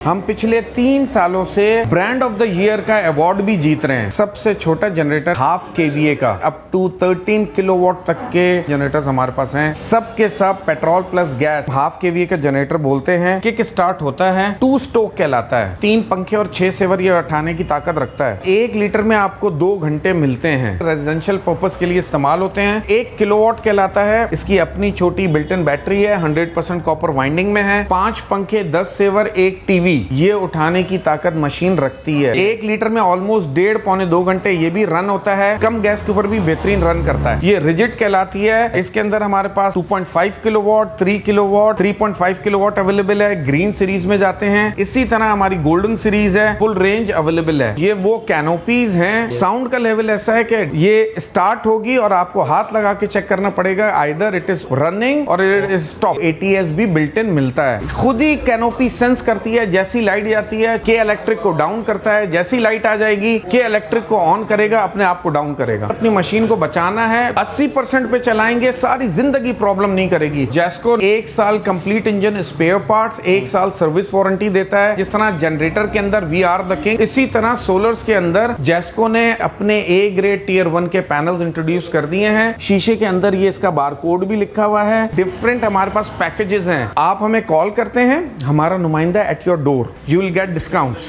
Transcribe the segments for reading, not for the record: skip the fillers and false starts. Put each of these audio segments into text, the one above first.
हम पिछले 3 सालों से ब्रांड ऑफ द ईयर का अवार्ड भी जीत रहे हैं। सबसे छोटा जनरेटर हाफ केवीए का अप टू 13 किलोवाट तक के जनरेटर्स हमारे पास हैं। सब के सब petrol plus gas half KVA का जनरेटर बोलते हैं। किक स्टार्ट होता है, 2 स्ट्रोक कहलाता है, 3 पंखे और 6 सेवर ये उठाने की ताकत रखता है। 1 लीटर में आपको 2 घंटे मिलते हैं। रेजिडेंशियल पर्पस के लिए इस्तेमाल होते हैं। 1 किलोवाट कहलाता है। इसकी अपनी छोटी बिल्ट इन बैटरी है, 100% कॉपर वाइंडिंग में है। 5 पंखे, 10 सेवर, 1 टीवी ये उठाने की ताकत मशीन रखती है। 1 लीटर में ऑलमोस्ट 1.5 पौने 2 घंटे ये भी रन होता है। कम गैस के ऊपर भी बेहतरीन रन करता है। ये रिजिड कहलाती है। इसके अंदर हमारे पास 2.5 किलोवाट, 3 किलोवाट, 3.5 किलोवाट अवेलेबल है। ग्रीन सीरीज में जाते हैं। इसी तरह हमारी गोल्डन सीरीज है, फुल रेंज अवेलेबल है। ये वो कैनोपीज हैं। साउंड का लेवल ऐसा है कि ये स्टार्ट होगी और आपको हाथ लगा के चेक करना पड़ेगा, आइदर इट इज रनिंग और इट इज स्टॉप। ATS भी बिल्ट इन मिलता है। खुद ही कैनोपी सेंस करती है। जैसी लाइट जाती है के इलेक्ट्रिक को डाउन करता है। जैसी लाइट आ जाएगी के इलेक्ट्रिक को ऑन करेगा, अपने आप को डाउन करेगा। अपनी मशीन को बचाना है, 80% पे चलाएंगे, सारी जिंदगी प्रॉब्लम नहीं करेगी। जैस्को 1 साल कंप्लीट इंजन स्पेयर पार्ट्स, 1 साल सर्विस वारंटी देता है। जिस तरह जनरेटर के अंदर वी आर द किंग, इसी तरह सोलर्स के अंदर जैस्को ने अपने A ग्रेड टियर 1 के पैनल्स इंट्रोड्यूस कर दिए हैं। शीशे के अंदर ये इसका बारकोड भी लिखा हुआ है। डिफरेंट हमारे पास पैकेजेस हैं। आप हमें कॉल करते हैं, हमारा नुमाइंदा at your door, you will get discounts.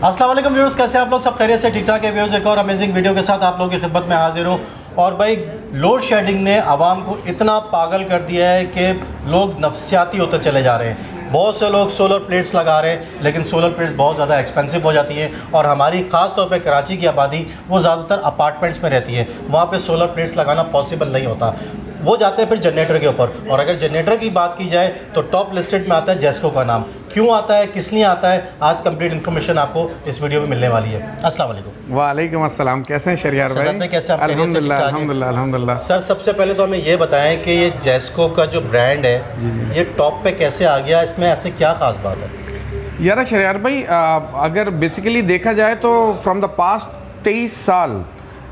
अस्सलाम वालेकुम व्यूअर्स, कैसे आप लोग? सब खैरियत से? ठीक ठाक है व्यूअर्स। एक और अमेजिंग वीडियो के साथ आप लोगों की खिदमत में हाजिर हूँ। और भाई, लोड शेडिंग ने आवाम को इतना पागल कर दिया है कि लोग नफसियाती होते चले जा रहे हैं। बहुत से लोग सोलर प्लेट्स लगा रहे हैं, लेकिन सोलर प्लेट्स बहुत ज़्यादा एक्सपेंसिव हो जाती हैं। और हमारी ख़ास तौर पे कराची की आबादी वो ज़्यादातर अपार्टमेंट्स में रहती है, वहाँ पे सोलर प्लेट्स लगाना पॉसिबल नहीं होता। वो जाते हैं फिर जनरेटर के ऊपर। और अगर जनरेटर की बात की जाए तो टॉप लिस्टेड में आता है जैस्को का नाम। क्यों आता है, किस लिए आता है, आज कंप्लीट इन्फॉर्मेशन आपको इस वीडियो में मिलने वाली है। अस्सलाम वालेकुम। वालेकुम अस्सलाम। कैसे हैं शहरियार भाई? कैसे? अल्हम्दुलिल्लाह अल्हम्दुलिल्लाह अल्हम्दुलिल्लाह। सर, सबसे पहले तो हमें ये बताएं कि ये जैस्को का जो ब्रांड है ये टॉप पे कैसे आ गया, इसमें ऐसे क्या खास बात है? यार शहरियार भाई, अगर बेसिकली देखा जाए तो फ्रॉम द पास्ट 23 साल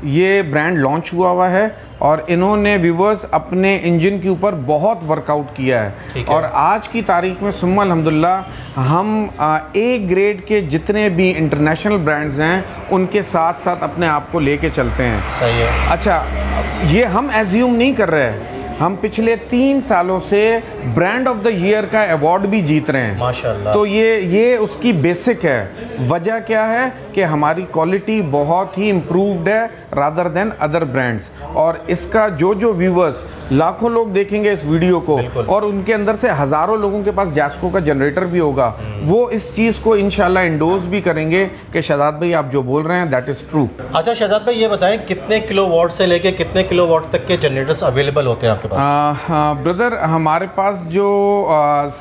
ये ब्रांड लॉन्च हुआ है और इन्होंने व्यूवर्स अपने इंजन के ऊपर बहुत वर्कआउट किया है। और आज की तारीख में सुम्मा अल्हम्दुलिल्लाह हम A ग्रेड के जितने भी इंटरनेशनल ब्रांड्स हैं उनके साथ साथ अपने आप को लेके चलते हैं। सही है। अच्छा, ये हम एज्यूम नहीं कर रहे हैं। हम पिछले 3 सालों से ब्रांड ऑफ द ईयर का अवार्ड भी जीत रहे हैं माशाल्लाह। तो ये उसकी बेसिक है। वजह क्या है कि हमारी क्वालिटी बहुत ही इम्प्रूव्ड है रादर देन अदर ब्रांड्स। और इसका जो व्यूवर्स, लाखों लोग देखेंगे इस वीडियो को और उनके अंदर से हज़ारों लोगों के पास जैस्को का जनरेटर भी होगा, वो इस चीज़ को इंशाल्लाह इंडोर्स भी करेंगे कि शहजाद भाई आप जो बोल रहे हैं दैट इज़ ट्रू। अच्छा शहजाद भाई, ये बताएं कितने किलोवाट से लेके कितने किलोवाट तक के जनरेटर्स अवेलेबल होते हैं आपके पास? ब्रदर, हमारे पास जो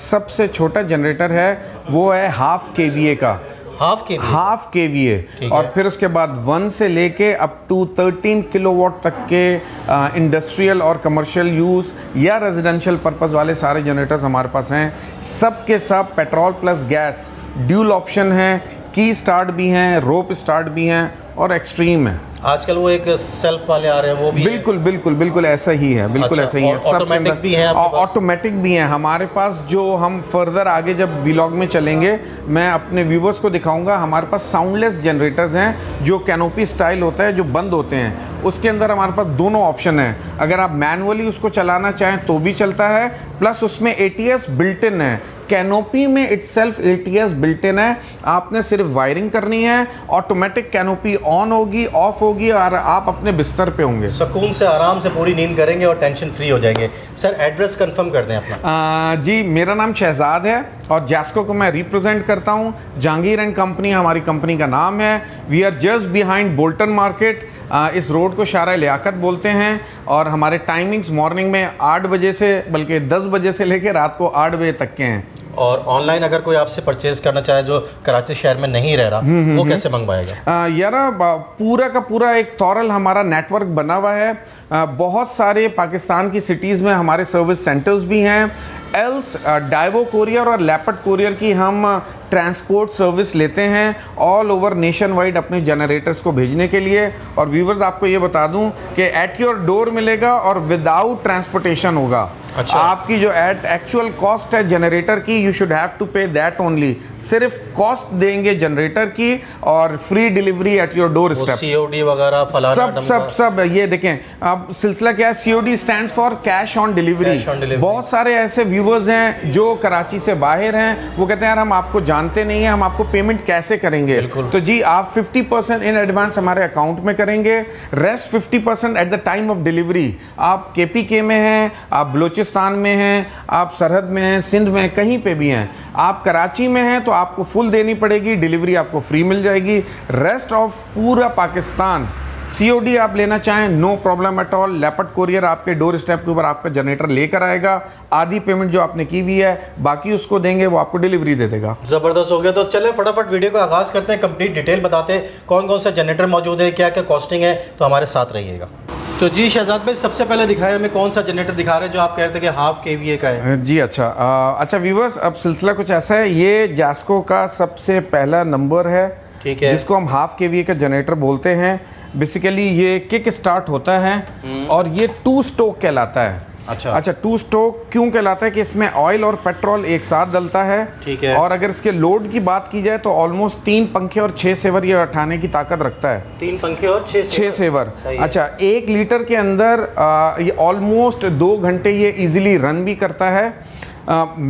सबसे छोटा जनरेटर है वो है हाफ केवीए का। हाफ केवीए और फिर उसके बाद 1 से लेके अप टू 13 किलोवाट तक के इंडस्ट्रियल और कमर्शियल यूज़ या रेजिडेंशियल पर्पस वाले सारे जनरेटर्स हमारे पास हैं। सब के सब petrol plus gas dual option है। की स्टार्ट भी हैं, रोप स्टार्ट भी हैं और एक्सट्रीम है। आजकल वो एक सेल्फ वाले आ रहे हैं, वो भी बिल्कुल ऐसा ही है। बिल्कुल अच्छा, ऐसा ही है। ऑटोमेटिक भी है? ऑटोमेटिक भी है हमारे पास। जो हम फर्दर आगे जब व्लॉग में चलेंगे मैं अपने व्यूवर्स को दिखाऊंगा। हमारे पास साउंडलेस जनरेटर्स हैं जो कैनोपी स्टाइल होता है, जो बंद होते हैं। उसके अंदर हमारे पास दोनों ऑप्शन है। अगर आप मैनुअली उसको चलाना चाहें तो भी चलता है, प्लस उसमें ATS बिल्ट इन है। कैनोपी में इटसेल्फ ATS बिल्ट इन है। आपने सिर्फ वायरिंग करनी है, ऑटोमेटिक कैनोपी ऑन होगी, ऑफ होगी और आप अपने बिस्तर पे होंगे। सुकून से आराम से पूरी नींद करेंगे और टेंशन फ्री हो जाएंगे। सर, एड्रेस कंफर्म कर दें अपना। जी, मेरा नाम शहजाद है और जैस्को को मैं रिप्रेजेंट करता हूँ। जहांगीर एंड कंपनी हमारी कंपनी का नाम है। We are just behind Bolton market. इस रोड को शारा लियाकत बोलते हैं। और हमारे टाइमिंग्स मॉर्निंग में 8 बजे से बल्कि 10 बजे से लेकर रात को 8 बजे तक के हैं। और ऑनलाइन अगर कोई आपसे परचेज करना चाहे जो कराची शहर में नहीं रह रहा, वो कैसे मंगवाएगा? यार, पूरा का पूरा एक थॉरल हमारा नेटवर्क बना हुआ है। बहुत सारे पाकिस्तान की सिटीज़ में हमारे सर्विस सेंटर्स भी हैं। एल्स डाइवो कोरियर और लेपर्ड कोरियर की हम ट्रांसपोर्ट सर्विस लेते हैं ऑल ओवर नेशन वाइड अपने जनरेटर्स को भेजने के लिए। और व्यूवर्स आपको ये बता दूं कि एट योर डोर मिलेगा और विदाउट ट्रांसपोर्टेशन होगा। अच्छा। आपकी जो एक्चुअल कॉस्ट है जनरेटर की, यू शुड हैव टू पे दैट ओनली। सिर्फ कॉस्ट देंगे जनरेटर की और free delivery at your door step. COD वगैरह फलाना सब ये देखें। अब सिलसिला क्या है, COD stands for cash on delivery. बहुत सारे ऐसे व्यूवर्स हैं जो कराची से बाहर हैं, वो कहते हैं यार हम आपको जानते नहीं है, हम आपको पेमेंट कैसे करेंगे। तो जी आप 50% इन एडवांस हमारे अकाउंट में करेंगे, rest 50% at the time of delivery. आप KPK में हैं, आप बलूचिस्तान में हैं, आप सरहद में हैं, सिंध में, कहीं पे भी हैं, आप कराची में हैं तो आपको फुल देनी पड़ेगी, डिलीवरी आपको फ्री मिल जाएगी। रेस्ट ऑफ पूरा पाकिस्तान COD आप लेना चाहें no problem at all. Leopard Courier आपके डोर स्टेप के ऊपर आपका जनरेटर लेकर आएगा। आधी पेमेंट जो आपने की हुई है बाकी उसको देंगे, वो आपको डिलीवरी दे देगा। जबरदस्त हो गया। तो चले फटाफट वीडियो का आगाज करते हैं, कंप्लीट डिटेल बताते हैं कौन कौन सा जनरेटर मौजूद है, क्या क्या कॉस्टिंग है, तो हमारे साथ रहिएगा। तो जी शहजाद भाई, सबसे पहले दिखाया हमें कौन सा जनरेटर दिखा रहे हैं जो आप कह रहे थे कि हाफ KVA का है। जी अच्छा व्यूवर्स, अब सिलसिला कुछ ऐसा है, ये जैस्को का सबसे पहला नंबर है, ठीक है, जिसको हम हाफ KVA का जनरेटर बोलते हैं। बेसिकली ये किक स्टार्ट होता है और ये 2 स्ट्रोक कहलाता है। अच्छा 2 स्ट्रोक क्यों कहलाता है कि इसमें ऑयल और पेट्रोल एक साथ डलता है, ठीक है। और अगर इसके लोड की बात की जाए तो ऑलमोस्ट 3 पंखे और 6 सेवर ये उठाने की ताकत रखता है। 3 पंखे और 6 सेवर। अच्छा 1 लीटर के अंदर ये ऑलमोस्ट 2 घंटे ये इजीली रन भी करता है।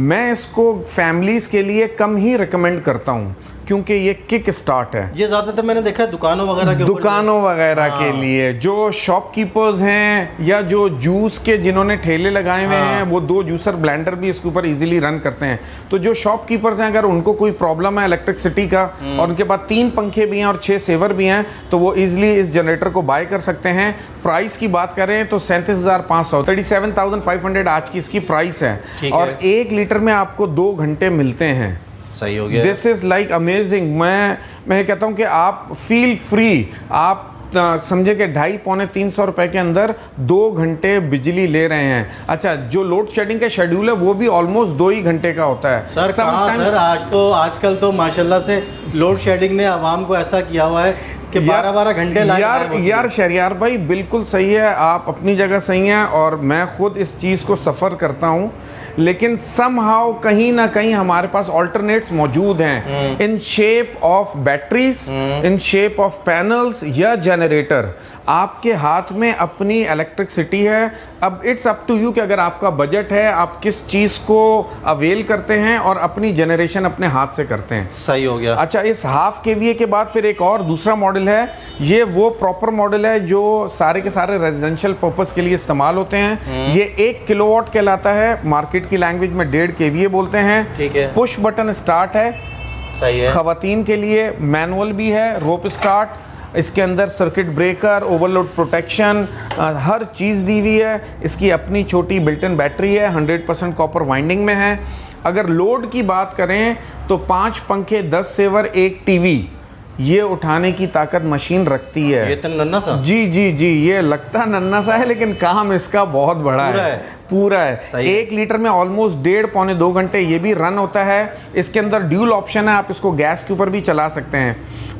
मैं इसको फैमिलीज के लिए कम ही रिकमेंड करता हूँ क्योंकि ये किक स्टार्ट है। ये ज़्यादातर मैंने देखा है दुकानों वगैरह के लिए जो शॉपकीपर्स हैं या जो जूस के जिन्होंने ठेले लगाए हुए हैं, वो 2 जूसर ब्लेंडर भी इसके ऊपर इजीली रन करते हैं। तो जो शॉपकीपर्स हैं अगर उनको कोई प्रॉब्लम है इलेक्ट्रिसिटी का और उनके पास 3 पंखे भी हैं और 6 सेवर भी हैं तो वो इजीली इस जनरेटर को बाय कर सकते हैं। प्राइस की बात करें तो 37,500 37,500 आज की इसकी प्राइस है और 1 लीटर में आपको 2 घंटे मिलते हैं। सही हो गया। This is like amazing. मैं कहता हूँ कि आप फील फ्री, आप समझे कि 250-300 रुपए के अंदर 2 घंटे बिजली ले रहे हैं। अच्छा जो लोड शेडिंग का शेड्यूल है वो भी ऑलमोस्ट 2 ही घंटे का होता है। सर कहाँ सर, आजकल तो माशाल्लाह से लोड शेडिंग ने आवाम को ऐसा किया हुआ है कि 12-12 घंटे यार शहरियार भाई बिल्कुल सही है, आप अपनी जगह सही हैं और मैं खुद इस चीज़ को सफ़र करता हूँ, लेकिन समहाउ कहीं ना कहीं हमारे पास ऑल्टरनेट्स मौजूद हैं in shape of batteries, in shape of panels या जनरेटर। आपके हाथ में अपनी इलेक्ट्रिसिटी है। अब इट्स अप टू यू कि अगर आपका बजट है आप किस चीज़ को अवेल करते हैं और अपनी जनरेशन अपने हाथ से करते हैं। सही हो गया। अच्छा इस हाफ KVA के बाद फिर एक और दूसरा मॉडल है, ये वो प्रॉपर मॉडल है जो सारे के सारे रेजिडेंशियल पर्पस के लिए इस्तेमाल होते हैं। ये 1 किलोवाट कहलाता है, मार्केट की लैंग्वेज में 1.5 KVA बोलते हैं। ठीक है। पुश बटन स्टार्ट है, सही है। खवातीन के लिए मैनुअल भी है, रोप स्टार्ट, इसके अंदर सर्किट ब्रेकर, ओवरलोड प्रोटेक्शन, हर चीज़ दी हुई है। इसकी अपनी छोटी बिल्ट इन बैटरी है, 100% कॉपर वाइंडिंग में है। अगर लोड की बात करें तो 5 पंखे, 10 सेवर, 1 टीवी ये उठाने की ताकत मशीन रखती है। ये तो नन्ना सा। जी ये लगता नन्ना सा है लेकिन काम इसका बहुत बड़ा है, पूरा है। 1 लीटर में ऑलमोस्ट 1.5-2 घंटे ये भी रन होता है। इसके अंदर ड्यूल ऑप्शन है, आप इसको गैस के ऊपर भी चला सकते हैं।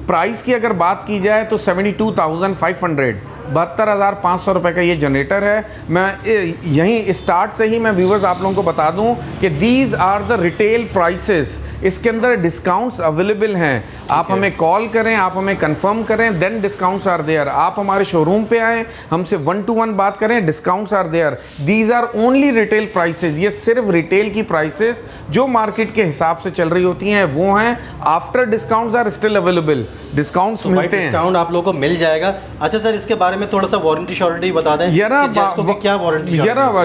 प्राइस की अगर बात की जाए तो 72,500 72,500 रुपए का ये जनरेटर है। मैं यहीं स्टार्ट से ही मैं व्यूवर्स आप लोगों को बता दूं कि these are the retail prices. इसके अंदर डिस्काउंट्स अवेलेबल हैं, आप हमें कॉल करें, आप हमें कंफर्म करें, देन डिस्काउंट्स आर देयर। आप हमारे शोरूम पे आएँ, हमसे 1-to-1 बात करें, discounts are there. These are only retail prices. ये सिर्फ रिटेल की प्राइसेस जो मार्केट के हिसाब से चल रही होती हैं वो हैं। After discounts are still available, discounts मिलते हैं। डिस्काउंट आप लोगों को मिल जाएगा। अच्छा सर इसके बारे में थोड़ा सा वारंटी श्योरिटी बता दें। जैस्को की क्या वारंटी?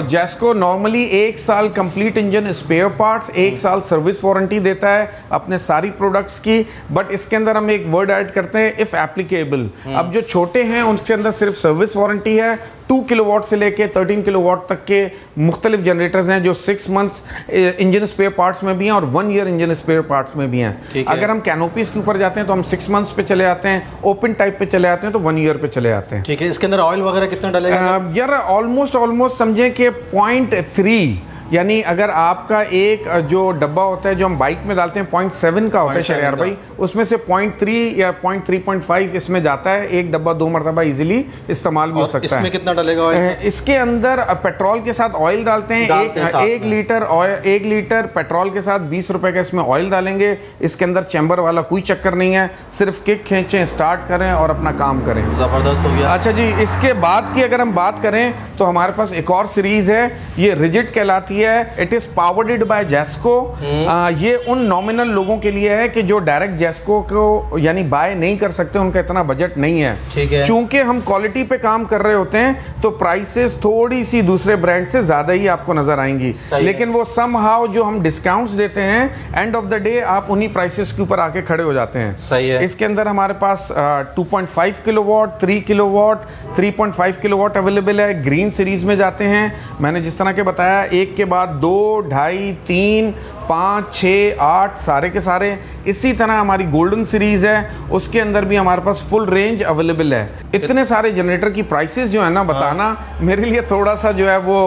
जैस्को नॉर्मली 1 साल कंप्लीट इंजन स्पेयर पार्ट्स, 1 साल सर्विस वारंटी देता है अपने सारी प्रोडक्ट्स की। बट इसके अंदर हम एक वर्ड ऐड करते हैं इफ एप्लीकेबल। अब जो छोटे हैं उनके अंदर सिर्फ सर्विस वारंटी है। 2 किलोवाट से लेके 13 किलोवाट तक के मुख्तलिफ जनरेटर्स हैं जो 6 मंथ इंजन स्पेयर पार्ट्स में भी हैं और 1 ईयर इंजन स्पेयर पार्ट्स में भी हैं। अगर हम कैनोपीज के ऊपर जाते हैं तो हम 6 मंथ्स पे चले आते हैं, ओपन टाइप पे चले आते हैं तो 1 ईयर पे चले आते हैं। ठीक है। इसके अंदर ऑयल वगैरह कितना डलेगा? यार ऑलमोस्ट समझें कि 0.3 यानी अगर आपका एक जो डब्बा होता है जो हम बाइक में डालते हैं 0.7 का होता है 0.7 शरियार का। भाई, उसमें से 0.3 या 0.3.5 इसमें जाता है। एक डब्बा 2 मरतबा इजीली इस्तेमाल भी हो और सकता इसमें है। कितना डलेगा ऑयल? इसके अंदर पेट्रोल के साथ ऑयल डालते हैं। एक लीटर ऑयल, 1 लीटर पेट्रोल के साथ 20 रुपए का इसमें ऑयल डालेंगे। इसके अंदर चैम्बर वाला कोई चक्कर नहीं है, सिर्फ किक खींचें, स्टार्ट करें और अपना काम करें। ज़बरदस्त हो गया। अच्छा जी, इसके बाद की अगर हम बात करें तो हमारे पास एक और सीरीज है, ये रिजिड कहलाती है। It is powered by Jesco. ये उन नॉमिनल लोगों के लिए है कि जो डायरेक्ट जेस्को को यानी बाय नहीं कर सकते, उनका इतना बजट नहीं है। ठीक है। चूंकि हम क्वालिटी पे काम कर रहे होते हैं तो प्राइसेस थोड़ी सी दूसरे ब्रांड से ज्यादा ही आपको नजर आएंगी, लेकिन वो समहाउ जो हम डिस्काउंट्स देते हैं एंड ऑफ द डे आप उन्हीं प्राइसेस के ऊपर आके खड़े हो जाते हैं। सही है। इसके अंदर हमारे पास 2.5 किलोवाट, 3 किलोवाट, 3.5 किलोवाट अवेलेबल है। ग्रीन सीरीज में जाते हैं, मैंने जिस तरह के बताया, एक के बाद 2, 2.5, 3, 5, 6, 8 सारे के सारे। इसी तरह हमारी गोल्डन सीरीज है, उसके अंदर भी हमारे पास फुल रेंज अवेलेबल है। इतने सारे जनरेटर की प्राइसेस जो है ना बताना मेरे लिए थोड़ा सा जो है वो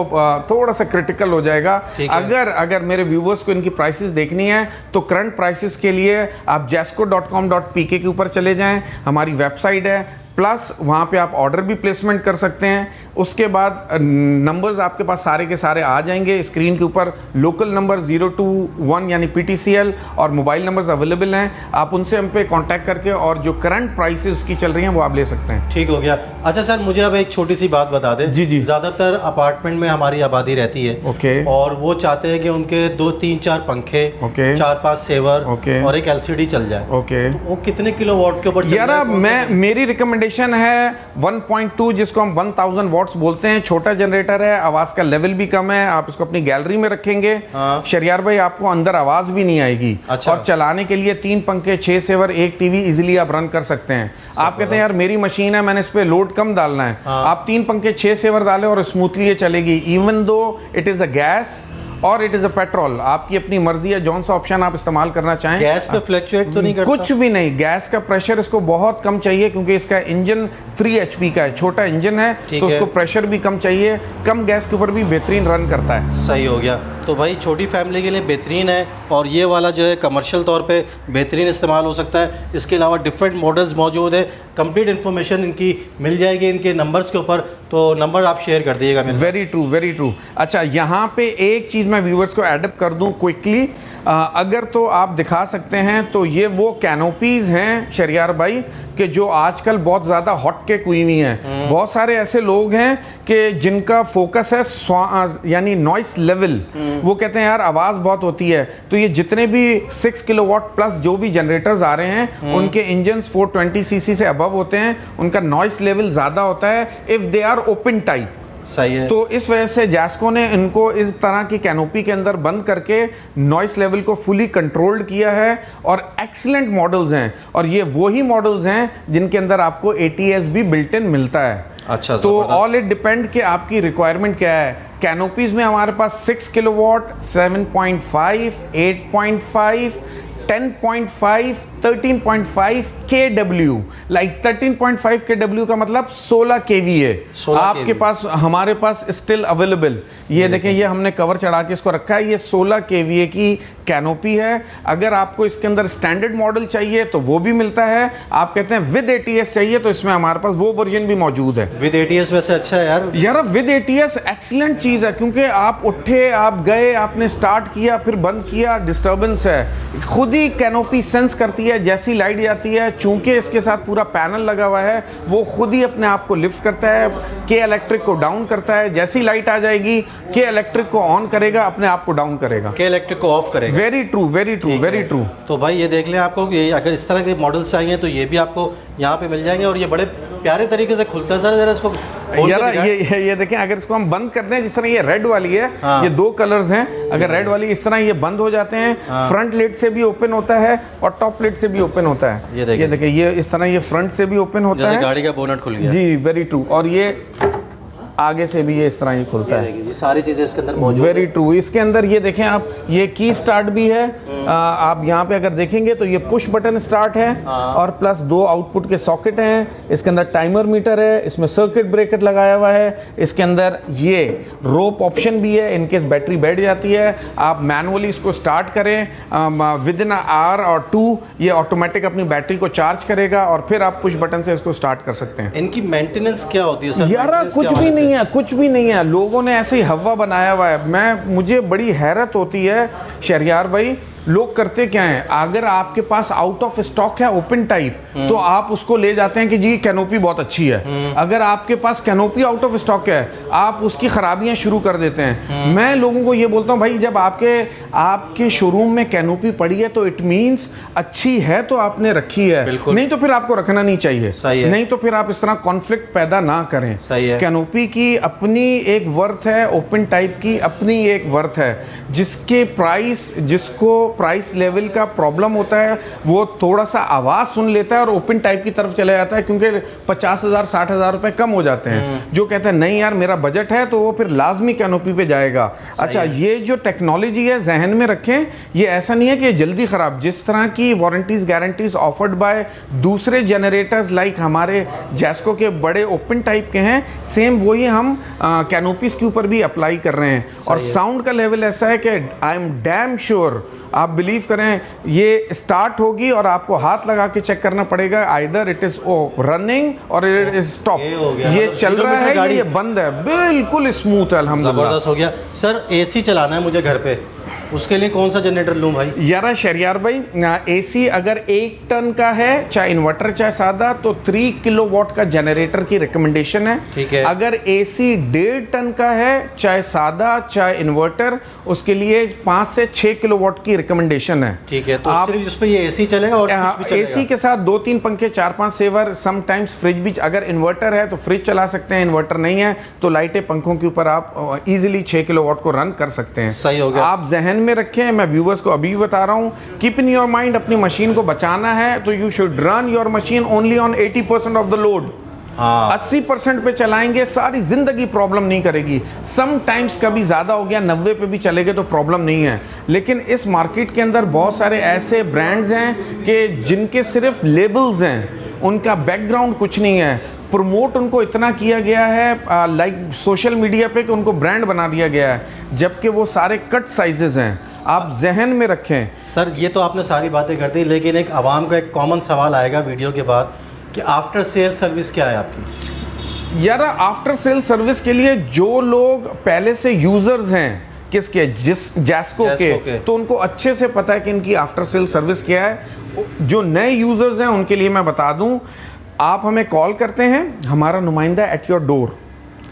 थोड़ा सा क्रिटिकल हो जाएगा। अगर मेरे व्यूवर्स को इनकी प्राइसेस देखनी है तो करंट प्राइसेस के लिए आप jesco.com.pk के ऊपर चले जाएं, हमारी वेबसाइट है, प्लस वहाँ पे आप ऑर्डर भी प्लेसमेंट कर सकते हैं। उसके बाद नंबर्स आपके पास सारे के सारे आ जाएंगे स्क्रीन के ऊपर। लोकल नंबर 021 यानी PTCL और मोबाइल नंबर्स अवेलेबल हैं, आप उनसे हम पे कांटेक्ट करके और जो करंट प्राइसेस उसकी चल रही हैं वो आप ले सकते हैं। ठीक हो गया। अच्छा सर, मुझे अब एक छोटी सी बात बता दें। जी जी। ज़्यादातर अपार्टमेंट में हमारी आबादी रहती है। ओके। और वो चाहते हैं कि उनके 2, 3, 4 पंखे, ओके, 4, 5 सेवर, ओके, और एक LCD चल जाए। ओके। तो वो कितने किलोवाट के ऊपर चल यार मेरी रिकमेंडेशन है 1.2, जिसको हम 1000 वॉट्स बोलते हैं। छोटा जनरेटर है, आवाज का लेवल भी कम है, आप इसको अपनी गैलरी में रखेंगे। हाँ। शरियार भाई आपको अंदर आवाज भी नहीं आएगी। अच्छा। और चलाने के लिए 3 पंखे, 6 सेवर, 1 टीवी इजीली आप रन कर सकते हैं। आप कहते हैं यार मेरी मशीन है, मैंने इस पे लोड कम डालना है। हाँ। आप 3 पंखे, 6 सेवर डालें और स्मूथली ये चलेगी, even though it is a gas और इट इज अ पेट्रोल। आपकी अपनी मर्जी है, जौन सा ऑप्शन आप इस्तेमाल करना चाहें। गैस पे फ्लक्चुएट तो नहीं करता? कुछ भी नहीं, गैस का प्रेशर इसको बहुत कम चाहिए क्योंकि इसका इंजन 3 HP का है, छोटा इंजन है, तो उसको प्रेशर भी कम चाहिए। कम गैस के ऊपर भी बेहतरीन रन करता है। सही हो गया। तो भाई छोटी फैमिली के लिए बेहतरीन है, और ये वाला जो है कमर्शियल तौर पे बेहतरीन इस्तेमाल हो सकता है। इसके अलावा डिफरेंट मॉडल्स मौजूद है, कंप्लीट इन्फॉर्मेशन इनकी मिल जाएगी इनके नंबर्स के ऊपर, तो नंबर आप शेयर कर दिएगा मेरे। Very true, very true. अच्छा, यहाँ पे एक चीज़ मैं व्यूवर्स को एडअप कर दूँ क्विकली, अगर तो आप दिखा सकते हैं तो ये वो कैनोपीज़ हैं शरियार भाई कि जो आजकल बहुत ज़्यादा हॉट केक हुई हुई हैं। बहुत सारे ऐसे लोग हैं कि जिनका फोकस है यानी नॉइस लेवल, वो कहते हैं यार आवाज़ बहुत होती है। तो ये जितने भी 6 किलोवाट प्लस जो भी जनरेटर्स आ रहे हैं उनके इंजन्स 420 cc से अबव होते हैं, उनका नॉइस लेवल ज़्यादा होता है if they are open type. सही है। तो इस वजह से जेस्को ने इनको इस तरह की कैनोपी के अंदर बंद करके नॉइस लेवल को फुली कंट्रोल्ड किया है, और एक्सीलेंट मॉडल्स हैं, और ये वही मॉडल्स हैं जिनके अंदर आपको ATS भी बिल्ट इन मिलता है। अच्छा, तो ऑल इट डिपेंड कि आपकी रिक्वायरमेंट क्या है। कैनोपीज में हमारे पास 6 किलोवाट, 7.5, 8.5, 10.5, 13.5 kW, लाइक 13.5 kW का मतलब 16 kVA आपके पास, हमारे पास स्टिल अवेलेबल। ये देखें, ये हमने कवर चढ़ा के इसको रखा है, ये 16 kVA की कैनोपी है। अगर आपको इसके अंदर स्टैंडर्ड मॉडल चाहिए तो वो भी मिलता है, आप कहते हैं विद ATS चाहिए तो इसमें हमारे पास वो वर्जन भी मौजूद है। विद ATS वैसे अच्छा है यार विद ATS एक्सीलेंट चीज़ है, क्योंकि आप उठे, आप गए, आपने स्टार्ट किया, फिर बंद किया, डिस्टर्बेंस है, खुद ही कैनोपी सेंस करती है। जैसी लाइट जाती है, चूंकि इसके साथ पूरा पैनल लगा हुआ है, वो खुद ही अपने आप को लिफ्ट करता है, के इलेक्ट्रिक को डाउन करता है। जैसी लाइट आ जाएगी, के इलेक्ट्रिक को ऑन करेगा, अपने आप को डाउन करेगा, के इलेक्ट्रिक को ऑफ करेगा। Very true, very true, very true. तो भाई ये देख लें, आपको ये अगर इस तरह के मॉडल्स चाहिए तो ये भी आपको यहाँ पे मिल जाएंगे, और ये बड़े प्यारे तरीके से खुलता है। जरा इसको यार ये देखें, अगर इसको हम बंद करते हैं, जिस तरह ये रेड वाली है, ये 2 कलर्स हैं, अगर रेड वाली इस तरह ये बंद हो जाते हैं, फ्रंट लिड से भी ओपन होता है और टॉप लिड से भी ओपन होता है। ये देखें, ये इस तरह ये फ्रंट से भी ओपन होता है, जैसे गाड़ी का बोनट खुल गया। जी, वेरी ट्रू। और ये आगे से भी ये इस तरह ही खुलता है। देखिए जी सारी चीज़ें इसके अंदर मौजूद वेरी ट्रू। इसके अंदर ये देखें आप, ये की स्टार्ट भी है। आप यहाँ पे अगर देखेंगे तो ये पुश बटन स्टार्ट है और प्लस 2 आउटपुट के सॉकेट हैं। इसके अंदर टाइमर मीटर है, इसमें सर्किट ब्रेकर लगाया हुआ है। इसके अंदर ये रोप ऑप्शन भी है, इनकेस बैटरी बैठ जाती है आप मैनुअली इसको स्टार्ट करें, विद इन आवर और 2 ये ऑटोमेटिक अपनी बैटरी को चार्ज करेगा और फिर आप पुश बटन से इसको स्टार्ट कर सकते हैं। इनकी मेंटेनेंस क्या होती है सर? यार कुछ भी नहीं है, कुछ भी नहीं है। लोगों ने ऐसे ही हवा बनाया हुआ है। मुझे बड़ी हैरत होती है शहरियार भाई, लोग करते क्या हैं, अगर आपके पास आउट ऑफ स्टॉक है ओपन टाइप तो आप उसको ले जाते हैं कि जी कैनोपी बहुत अच्छी है। अगर आपके पास कैनोपी आउट ऑफ स्टॉक है आप उसकी खराबियां शुरू कर देते हैं। मैं लोगों को ये बोलता हूं भाई, जब आपके शोरूम में कैनोपी पड़ी है तो इट मींस अच्छी है तो आपने रखी है, नहीं तो फिर आपको रखना नहीं चाहिए। नहीं तो फिर आप इस तरह कॉन्फ्लिक्ट पैदा ना करें। कैनोपी की अपनी एक वर्थ है, ओपन टाइप की अपनी एक वर्थ है। जिसको प्राइस लेवल का प्रॉब्लम होता है वो थोड़ा सा आवाज़ सुन लेता है और ओपन टाइप की तरफ चला जाता है, क्योंकि 50,000 60,000 रुपए कम हो जाते हैं। जो कहते हैं नहीं यार मेरा बजट है, तो वो फिर लाजमी कैनोपी पे जाएगा। अच्छा, ये जो टेक्नोलॉजी है जहन में रखें, ये ऐसा नहीं है कि जल्दी ख़राब। जिस तरह की वारंटीज गारंटीज ऑफर्ड बाय दूसरे जनरेटर्स लाइक हमारे जैस्को के बड़े ओपन टाइप के हैं, सेम वही हम कैनोपीज के ऊपर भी अप्लाई कर रहे हैं। और साउंड का लेवल ऐसा है कि आई एम डैम श्योर, आप बिलीव करें, ये स्टार्ट होगी और आपको हाथ लगा के चेक करना पड़ेगा, आइदर इट इज रनिंग और इट इज स्टॉप। ये चल रहा है या ये बंद है, बिल्कुल स्मूथ है अल्हम्दुलिल्लाह। जबरदस्त हो गया। सर एसी चलाना है मुझे घर पे, उसके लिए कौन सा जनरेटर लूं भाई? यार शहरियार भाई, एसी अगर 1 टन का है, चाहे इन्वर्टर चाहे सादा, तो 3 किलोवाट का जनरेटर की रिकमेंडेशन है। ठीक है। अगर एसी 1.5 टन का है, चाहे सादा चाहे इन्वर्टर, उसके लिए 5 से 6 किलोवाट की रिकमेंडेशन है। ठीक है, तो सिर्फ जिस पे ये एसी चलेगा और कुछ भी चलेगा? एसी के साथ 2-3 पंखे, 4-5 सेवर, समटाइम्स फ्रिज भी। अगर इन्वर्टर है तो फ्रिज चला सकते हैं, इन्वर्टर नहीं है तो लाइटें पंखों के ऊपर आप इजीली 6 किलोवाट को रन कर सकते हैं। सही हो गया। आप जहन में रखें, मैं व्यूवर्स को अभी भी बता रहा हूं, कीप इन योर माइंड, अपनी मशीन को बचाना है तो you should run your machine only on 80% of the load. 80% पे चलाएंगे, सारी जिंदगी प्रॉब्लम नहीं करेगी। सम टाइम्स कभी ज्यादा हो गया, 90 पे भी चलेंगे तो प्रॉब्लम नहीं है। लेकिन इस मार्केट के अंदर बहुत सारे ऐसे ब्रांड्स हैं कि जिनके सिर्फ लेबल्स हैं, उनका बैकग्राउंड कुछ नहीं है। प्रमोट उनको इतना किया गया है लाइक सोशल मीडिया पे कि उनको ब्रांड बना दिया गया है, जबकि वो सारे कट साइजेस हैं। आप जहन में रखें। सर ये तो आपने सारी बातें कर दी, लेकिन एक आवाम का एक कॉमन सवाल आएगा वीडियो के बाद कि आफ्टर सेल सर्विस क्या है आपकी? यार आफ्टर सेल सर्विस के लिए जो लोग पहले से यूजर्स हैं किसके, जैस्को के, तो उनको अच्छे से पता है कि इनकी आफ्टर सेल सर्विस क्या है। जो नए यूजर्स हैं उनके लिए मैं बता दूं, आप हमें कॉल करते हैं, हमारा नुमाइंदा at your door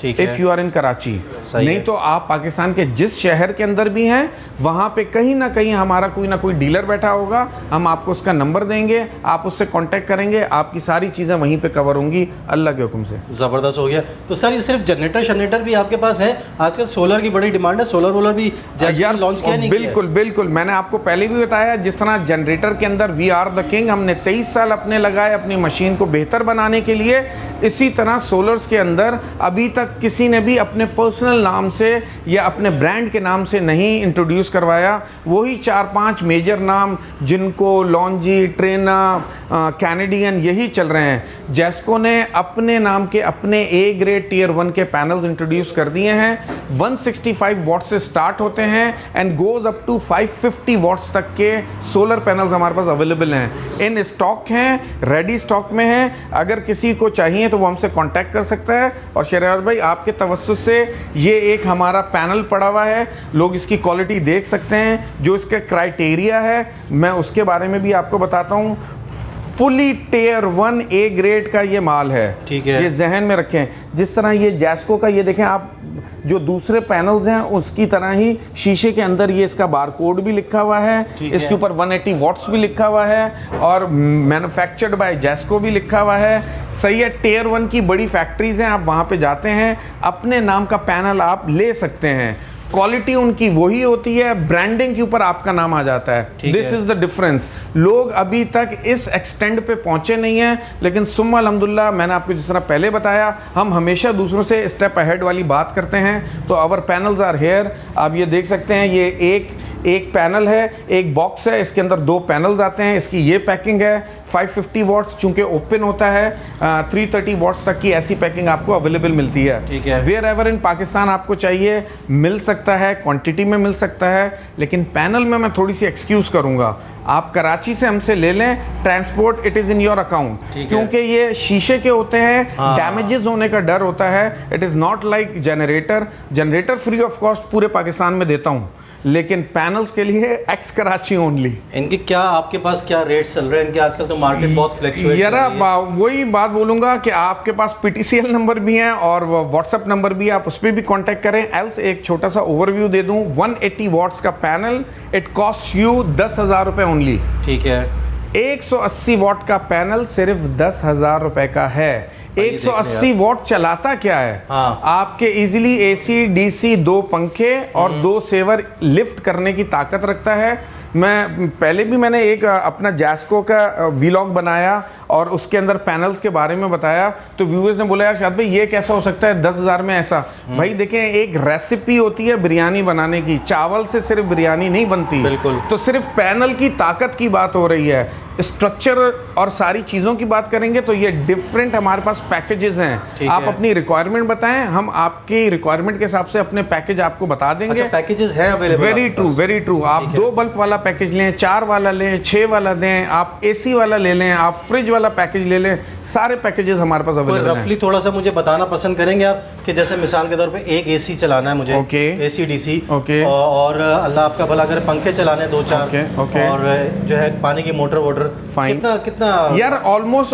if you are in Karachi. नहीं तो आप पाकिस्तान के जिस शहर के अंदर भी हैं वहां पे कहीं ना कहीं हमारा कोई ना कोई डीलर बैठा होगा, हम आपको उसका नंबर देंगे, आप उससे कांटेक्ट करेंगे, आपकी सारी चीजें वहीं पे कवर होंगी अल्लाह के हुक्म से। जबरदस्त हो गया। तो सर ये सिर्फ जनरेटर भी आपके पास है? आजकल सोलर की बड़ी डिमांड है, सोलर वोलर भी लॉन्च किया नहीं? बिल्कुल बिल्कुल, मैंने आपको पहले भी बताया, जिस तरह जनरेटर के अंदर वी आर द किंग, हमने 23 साल अपने लगाए अपनी मशीन को बेहतर बनाने के लिए, इसी तरह सोलर्स के अंदर अभी तक किसी ने भी अपने पर्सनल नाम से या अपने ब्रांड के नाम से नहीं इंट्रोड्यूस करवाया। वही 4-5 मेजर नाम जिनको लॉन्जी, ट्रेना, कैनेडियन यही चल रहे हैं। जैस्को ने अपने नाम के अपने ए ग्रेड टियर 1 के पैनल्स इंट्रोड्यूस कर दिए हैं। 165 वॉट से स्टार्ट होते हैं and goes up to 550 watts तक के सोलर पैनल्स हमारे पास अवेलेबल हैं, इन स्टॉक हैं, रेडी स्टॉक में हैं। अगर किसी को चाहिए तो वो हमसे कांटेक्ट कर सकता है। और शहरियार भाई, आपके तवस्सुस से ये एक हमारा पैनल पड़ा हुआ है, लोग इसकी क्वालिटी देख सकते हैं, जो इसका क्राइटेरिया है मैं उसके बारे में भी आपको बताता हूँ। फुली टियर 1 ए ग्रेड का ये माल है। ठीक है, ये जहन में रखें। जिस तरह ये जैस्को का, ये देखें आप, जो दूसरे पैनल्स हैं उसकी तरह ही शीशे के अंदर ये इसका बारकोड भी लिखा हुआ है, इसके ऊपर 180 वॉट्स भी लिखा हुआ है और मैन्युफैक्चर्ड बाय जैस्को भी लिखा हुआ है। सही है, टियर 1 की बड़ी फैक्ट्रीज हैं, आप वहाँ पे जाते हैं, अपने नाम का पैनल आप ले सकते हैं। क्वालिटी उनकी वही होती है, ब्रांडिंग के ऊपर आपका नाम आ जाता है। This is the difference. लोग अभी तक इस एक्सटेंड पे पहुंचे नहीं हैं, लेकिन सुम्मा अल्हम्दुलिल्लाह, मैंने आपको जिस तरह पहले बताया, हम हमेशा दूसरों से स्टेप अहेड वाली बात करते हैं। तो आवर पैनल्स आर हेयर, आप ये देख सकते हैं, ये एक पैनल है, एक बॉक्स है, इसके अंदर 2 पैनल्स आते हैं। इसकी ये पैकिंग है 550 वॉट्स, चूंकि ओपन होता है 330 वॉट्स तक की ऐसी पैकिंग आपको अवेलेबल मिलती है। ठीक है। वेयर एवर इन पाकिस्तान आपको चाहिए मिल सकता है, क्वांटिटी में मिल सकता है, लेकिन पैनल में मैं थोड़ी सी एक्सक्यूज करूंगा। आप कराची से हमसे ले लें, transport it is in your account, क्योंकि ये शीशे के होते हैं, डैमेजेस होने का डर होता है। It is not like generator free of cost पूरे पाकिस्तान में देता हूं, लेकिन पैनल्स के लिए एक्स कराची ओनली। इनके क्या आपके पास क्या रेट चल रहे हैं इनके? आजकल तो मार्केट बहुत फ्लक्चुएट यार वही बात बोलूंगा कि आपके पास PTCL नंबर भी है और व्हाट्सएप नंबर भी है, आप उस पर भी कांटेक्ट करें। एल्स एक छोटा सा ओवरव्यू दे दूं, 180 वॉट्स का पैनल, इट कॉस्ट यू 10,000 रुपए ओनली। ठीक है। 180 वॉट का पैनल सिर्फ 10,000 रुपए का है। 180 वॉट चलाता क्या है? हाँ। आपके इजीली AC DC 2 पंखे और 2 सेवर लिफ्ट करने की ताकत रखता है। मैं पहले भी मैंने एक अपना जैस्को का व्लॉग बनाया और उसके अंदर पैनल्स के बारे में बताया, तो व्यूअर्स ने बोला यार शायद भाई ये कैसा हो सकता है 10,000 में ऐसा। भाई देखें, एक रेसिपी होती है बिरयानी बनाने की, चावल से सिर्फ बिरयानी नहीं बनती। बिल्कुल। तो सिर्फ पैनल की ताकत की बात हो रही है, स्ट्रक्चर और सारी चीज़ों की बात करेंगे तो ये डिफरेंट हमारे पास पैकेजेस हैं। आप अपनी रिक्वायरमेंट बताएं, हम आपकी रिक्वायरमेंट के हिसाब से अपने पैकेज आपको बता देंगे। अच्छा, पैकेजेस हैं अवेलेबल? Very true. आप 2 बल्ब वाला पैकेज लें, 4 वाला लें, 6 वाला दें, आप AC वाला ले लें, आप फ्रिज वाला पैकेज ले लें, सारे पैकेजेस हमारे पास अवेलेबल हैं। रफली थोड़ा सा मुझे बताना पसंद करेंगे आप कि जैसे मिसाल के तौर पे एक AC चलाना है मुझे, AC DC, और अल्लाह आपका भला करे पंखे चलाने 2-4, और जो है पानी की मोटर वोटर, कितना यार ऑलमोस्ट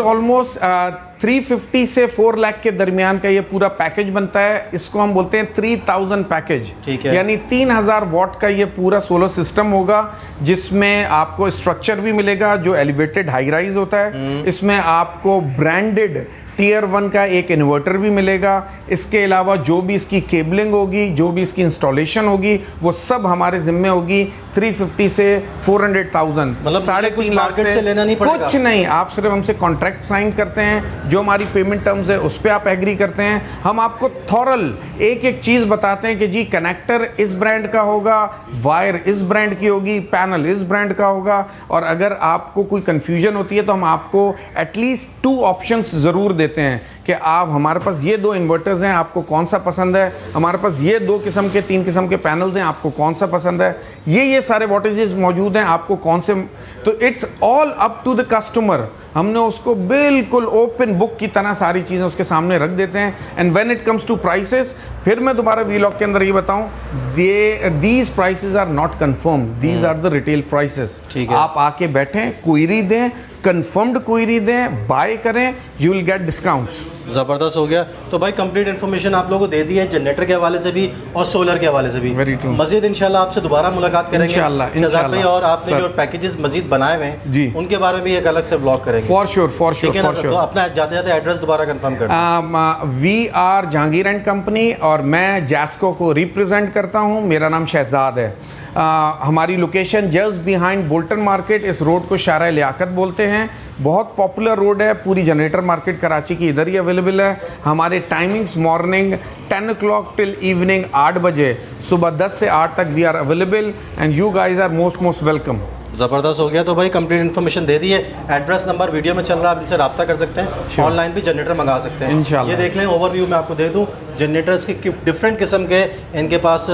350 से 4 लाख के दरमियान का ये पूरा पैकेज बनता है। इसको हम बोलते हैं 3000 पैकेज। ठीक है। यानी 3000 वॉट का ये पूरा सोलर सिस्टम होगा, जिसमें आपको स्ट्रक्चर भी मिलेगा जो एलिवेटेड हाई राइज होता है। इसमें आपको ब्रांडेड Tier 1 का एक इन्वर्टर भी मिलेगा। इसके अलावा जो भी इसकी केबलिंग होगी, जो भी इसकी इंस्टॉलेशन होगी, वो सब हमारे जिम्मे होगी। 350 से 400,000, मतलब 3.5 लाख से लेना नहीं पड़ेगा? कुछ नहीं, आप सिर्फ हमसे कॉन्ट्रैक्ट साइन करते हैं, जो हमारी पेमेंट टर्म्स है उस पर आप एग्री करते हैं। हम आपको थॉरल एक चीज़ बताते हैं कि जी कनेक्टर इस ब्रांड का होगा, वायर इस ब्रांड की होगी, पैनल इस ब्रांड का होगा, और अगर आपको कोई कंफ्यूजन होती है तो हम आपको एटलीस्ट 2 ऑप्शंस ज़रूर देते हैं कि आप, हमारे पास ये 2 इन्वर्टर्स हैं, आपको कौन सा पसंद है, हमारे पास ये 2 किस्म के 3 किस्म के पैनल्स हैं, आपको कौन सा पसंद है, ये सारे वोल्टेजेस मौजूद हैं, आपको कौन से। तो it's all up to the customer. हमने उसको बिल्कुल ओपन बुक की तरह सारी चीज़ें उसके सामने रख देते हैं। And when it comes to prices, फिर मैं दोबारा वीलॉग के अंदर ये बताऊं, these prices are not confirm, these are the retail prices. आप आके बैठें, क्वेरी दें, कंफर्म्ड क्वेरी दें, बाय करें, यू विल गेट डिस्काउंट्स। ज़बरदस्त हो गया। तो भाई कंप्लीट इन्फॉर्मेशन आप लोगों को दे दी है, जनरेटर के हवाले से भी और सोलर के हवाले से भी। Very true. मजीद इंशाल्लाह आपसे दोबारा मुलाकात करेंगे शहजाद भाई, और आपने जो पैकेजेस मजीद बनाए हुए हैं उनके बारे में भी एक अलग से ब्लॉग करेंगे। For sure. तो अपना जाते जाते एड्रेस दोबारा कंफर्म कर। We are Jahangir and company, और मैं जैस्को को रिप्रेजेंट करता हूँ। मेरा नाम शहजाद है। हमारी location just behind Bolton market, इस रोड को शारा लियाकत बोलते हैं। बहुत पॉपुलर रोड है, पूरी जनरेटर मार्केट कराची की इधर ही अवेलेबल है। हमारे timings morning 10 o'clock till evening 8 बजे, सुबह 10 से 8 तक we are available, and you guys are most welcome. ज़बरदस्त हो गया। तो भाई कंप्लीट इन्फॉर्मेशन दे दी है, एड्रेस नंबर वीडियो में चल रहा है, आप इनसे रब्ता कर सकते हैं, ऑनलाइन भी जनरेटर मंगा सकते हैं इंशाल्लाह। ये देख लें, ओवरव्यू में आपको दे दूं, जनरेटर्स के डिफरेंट किस्म के इनके पास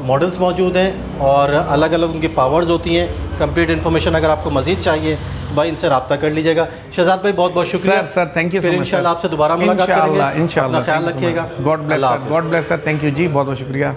मॉडल्स मौजूद हैं और अलग अलग उनकी पावर्स होती हैं। कंप्लीट इन्फॉर्मेशन अगर आपको मजीद चाहिए भाई इनसे रब्ता कर लीजिएगा। शहजाद भाई बहुत बहुत शुक्रिया सर, थैंक यू। फिर इंशाल्लाह आपसे दोबारा मुलाकात करेंगे। इंशाल्लाह। ख्याल रखिएगा। God bless sir, thank you जी, बहुत बहुत शुक्रिया।